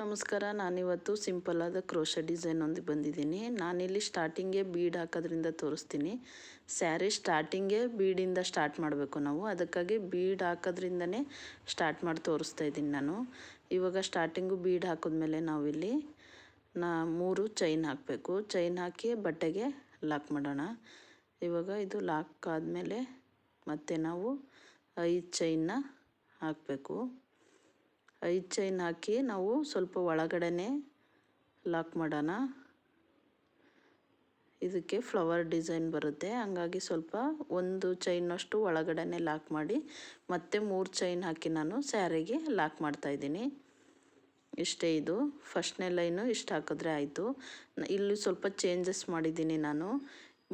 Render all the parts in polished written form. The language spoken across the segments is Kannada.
ನಮಸ್ಕಾರ. ನಾನಿವತ್ತು ಸಿಂಪಲ್ಲಾದ ಕ್ರೋಶೆ ಡಿಸೈನ್ ಒಂದು ಬಂದಿದ್ದೀನಿ. ನಾನಿಲ್ಲಿ ಸ್ಟಾರ್ಟಿಂಗೇ ಬೀಡ್ ಹಾಕೋದ್ರಿಂದ ತೋರಿಸ್ತೀನಿ. ಸ್ಯಾರಿ ಸ್ಟಾರ್ಟಿಂಗೇ ಬೀಡಿಂದ ಸ್ಟಾರ್ಟ್ ಮಾಡಬೇಕು ನಾವು, ಅದಕ್ಕಾಗಿ ಬೀಡ್ ಹಾಕೋದ್ರಿಂದನೇ ಸ್ಟಾರ್ಟ್ ಮಾಡಿ ತೋರಿಸ್ತಾ ಇದ್ದೀನಿ ನಾನು. ಇವಾಗ ಸ್ಟಾರ್ಟಿಂಗು ಬೀಡ್ ಹಾಕಿದ್ಮೇಲೆ ನಾವಿಲ್ಲಿ 3 ಚೈನ್ ಹಾಕಬೇಕು. ಚೈನ್ ಹಾಕಿ ಬಟ್ಟೆಗೆ ಲಾಕ್ ಮಾಡೋಣ. ಇವಾಗ ಇದು ಲಾಕ್ ಆದಮೇಲೆ ಮತ್ತೆ ನಾವು 5 ಚೈನ್ನ ಹಾಕಬೇಕು. 5 ಚೈನ್ ಹಾಕಿ ನಾವು ಸ್ವಲ್ಪ ಒಳಗಡೆನೆ ಲಾಕ್ ಮಾಡೋಣ. ಇದಕ್ಕೆ ಫ್ಲವರ್ ಡಿಸೈನ್ ಬರುತ್ತೆ, ಹಂಗಾಗಿ ಸ್ವಲ್ಪ 1 ಚೈನಷ್ಟು ಒಳಗಡೆನೆ ಲಾಕ್ ಮಾಡಿ ಮತ್ತೆ 3 ಚೈನ್ ಹಾಕಿ ನಾನು ಸ್ಯಾರಿಗೆ ಲಾಕ್ ಮಾಡ್ತಾಯಿದ್ದೀನಿ. ಇಷ್ಟೇ, ಇದು ಫಸ್ಟ್ನೇ ಲೈನು ಇಷ್ಟು ಹಾಕಿದ್ರೆ ಆಯಿತು. ಇಲ್ಲಿ ಸ್ವಲ್ಪ ಚೇಂಜಸ್ ಮಾಡಿದ್ದೀನಿ ನಾನು.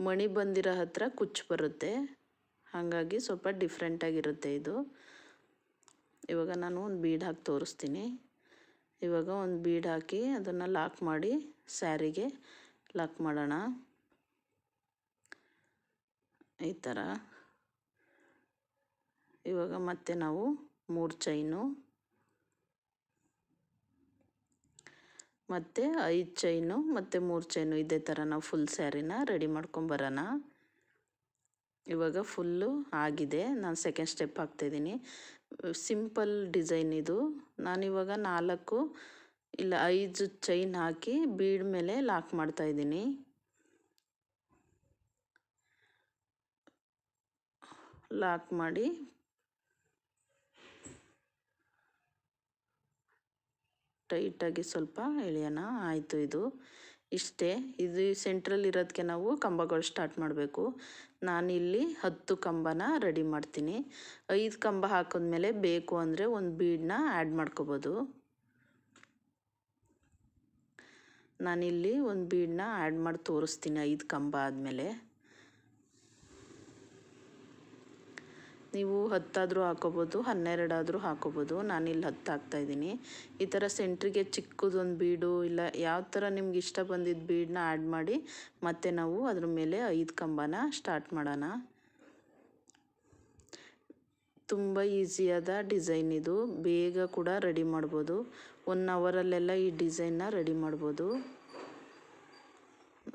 ಮಣಿ ಬಂದಿರೋ ಹತ್ರ ಕುಚ್ಚು ಬರುತ್ತೆ, ಹಾಗಾಗಿ ಸ್ವಲ್ಪ ಡಿಫ್ರೆಂಟಾಗಿರುತ್ತೆ ಇದು. ಇವಾಗ ನಾನು ಒಂದು ಬೀಡ್ ಹಾಕಿ ತೋರಿಸ್ತೀನಿ. ಇವಾಗ ಒಂದು ಬೀಡ್ ಹಾಕಿ ಅದನ್ನು ಲಾಕ್ ಮಾಡಿ ಸ್ಯಾರಿಗೆ ಲಾಕ್ ಮಾಡೋಣ. ಈ ಥರ. ಇವಾಗ ಮತ್ತೆ ನಾವು 3 ಚೈನು ಮತ್ತು 5 ಚೈನು ಮತ್ತು 3 ಚೈನು ಇದೇ ಥರ ನಾವು ಫುಲ್ ಸ್ಯಾರಿನ ರೆಡಿ ಮಾಡ್ಕೊಂಬರೋಣ. ಇವಾಗ ಫುಲ್ಲು ಆಗಿದೆ. ನಾನು ಸೆಕೆಂಡ್ ಸ್ಟೆಪ್ ಹಾಕ್ತಾಯಿದ್ದೀನಿ. ಸಿಂಪಲ್ ಡಿಸೈನ್ ಇದು. ನಾನಿವಾಗ 4 ಇಲ್ಲ 5 ಚೈನ್ ಹಾಕಿ ಬೀಡ್ ಮೇಲೆ ಲಾಕ್ ಮಾಡ್ತಾಯಿದ್ದೀನಿ. ಲಾಕ್ ಮಾಡಿ ಟೈಟಾಗಿ ಸ್ವಲ್ಪ ಎಳೆಯೋಣ. ಆಯಿತು, ಇದು ಇಷ್ಟೇ. ಇದು ಸೆಂಟ್ರಲ್ಲಿ ಇರೋದಕ್ಕೆ ನಾವು ಕಂಬಗಳು ಸ್ಟಾರ್ಟ್ ಮಾಡಬೇಕು. ನಾನಿಲ್ಲಿ 10 ಕಂಬನ ರೆಡಿ ಮಾಡ್ತೀನಿ. 5 ಕಂಬ ಹಾಕಿದ್ಮೇಲೆ ಬೇಕು ಅಂದರೆ ಒಂದು ಬೀಡನ್ನ ಆ್ಯಡ್ ಮಾಡ್ಕೋಬೋದು. ನಾನಿಲ್ಲಿ ಒಂದು ಬೀಡನ್ನ ಆ್ಯಡ್ ಮಾಡಿ ತೋರಿಸ್ತೀನಿ 5 ಕಂಬ ಆದಮೇಲೆ. ನೀವು 10 ಆದರೂ ಹಾಕೋಬೋದು, 12 ಆದರೂ ಹಾಕೋಬೋದು. ನಾನಿಲ್ಲಿ 10 ಹಾಕ್ತಾಯಿದ್ದೀನಿ. ಈ ಥರ ಸೆಂಟ್ರಿಗೆ ಚಿಕ್ಕದೊಂದು ಬೀಡು ಇಲ್ಲ ಯಾವ ಥರ ನಿಮ್ಗೆ ಇಷ್ಟ ಬಂದಿದ್ದ ಬೀಡನ್ನ ಆ್ಯಡ್ ಮಾಡಿ ಮತ್ತೆ ನಾವು ಅದ್ರ ಮೇಲೆ 5 ಕಂಬನ ಸ್ಟಾರ್ಟ್ ಮಾಡೋಣ. ತುಂಬ ಈಸಿಯಾದ ಡಿಸೈನ್ ಇದು. ಬೇಗ ಕೂಡ ರೆಡಿ ಮಾಡ್ಬೋದು. 1 ಅವರಲ್ಲೆಲ್ಲ ಈ ಡಿಸೈನ್ನ ರೆಡಿ ಮಾಡ್ಬೋದು.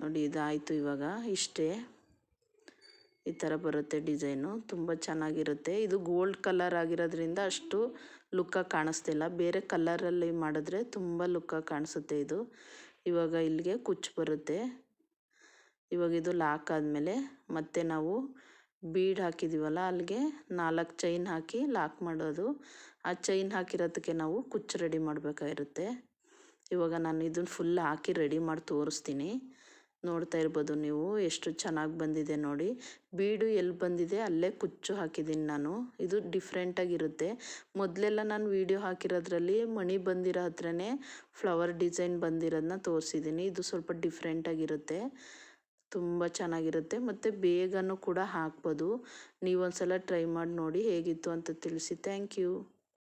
ನೋಡಿ, ಇದಾಯಿತು. ಇವಾಗ ಇಷ್ಟೇ, ಈ ಥರ ಬರುತ್ತೆ ಡಿಸೈನು. ತುಂಬ ಚೆನ್ನಾಗಿರುತ್ತೆ. ಇದು ಗೋಲ್ಡ್ ಕಲರ್ ಆಗಿರೋದ್ರಿಂದ ಅಷ್ಟು ಲುಕ್ಕಾಗಿ ಕಾಣಿಸ್ತಿಲ್ಲ. ಬೇರೆ ಕಲರಲ್ಲಿ ಮಾಡಿದ್ರೆ ತುಂಬ ಲುಕ್ಕಾಗಿ ಕಾಣಿಸುತ್ತೆ ಇದು. ಇವಾಗ ಇಲ್ಲಿಗೆ ಕುಚ್ಚು ಬರುತ್ತೆ. ಇವಾಗ ಇದು ಲಾಕ್ ಆದಮೇಲೆ ಮತ್ತೆ ನಾವು ಬೀಡ್ ಹಾಕಿದ್ದೀವಲ್ಲ ಅಲ್ಲಿಗೆ 4 ಚೈನ್ ಹಾಕಿ ಲಾಕ್ ಮಾಡೋದು. ಆ ಚೈನ್ ಹಾಕಿರೋದಕ್ಕೆ ನಾವು ಕುಚ್ಚು ರೆಡಿ ಮಾಡಬೇಕಾಗಿರುತ್ತೆ. ಇವಾಗ ನಾನು ಇದನ್ನು ಫುಲ್ ಹಾಕಿ ರೆಡಿ ಮಾಡಿ ತೋರಿಸ್ತೀನಿ. ನೋಡ್ತಾ ಇರ್ಬೋದು ನೀವು ಎಷ್ಟು ಚೆನ್ನಾಗಿ ಬಂದಿದೆ ನೋಡಿ. ಬೀಡು ಎಲ್ಲಿ ಬಂದಿದೆ ಅಲ್ಲೇ ಕುಚ್ಚು ಹಾಕಿದ್ದೀನಿ ನಾನು. ಇದು ಡಿಫ್ರೆಂಟಾಗಿರುತ್ತೆ. ಮೊದಲೆಲ್ಲ ನಾನು ವಿಡಿಯೋ ಹಾಕಿರೋದ್ರಲ್ಲಿ ಮಣಿ ಬಂದಿರೋ ಹತ್ರನೇ ಫ್ಲವರ್ ಡಿಸೈನ್ ಬಂದಿರೋದನ್ನ ತೋರಿಸಿದ್ದೀನಿ. ಇದು ಸ್ವಲ್ಪ ಡಿಫ್ರೆಂಟಾಗಿರುತ್ತೆ, ತುಂಬ ಚೆನ್ನಾಗಿರುತ್ತೆ ಮತ್ತು ಬೇಗನೂ ಕೂಡ ಹಾಕ್ಬೋದು. ನೀವೊಂದ್ಸಲ ಟ್ರೈ ಮಾಡಿ ನೋಡಿ ಹೇಗಿತ್ತು ಅಂತ ತಿಳಿಸಿ. Thank you.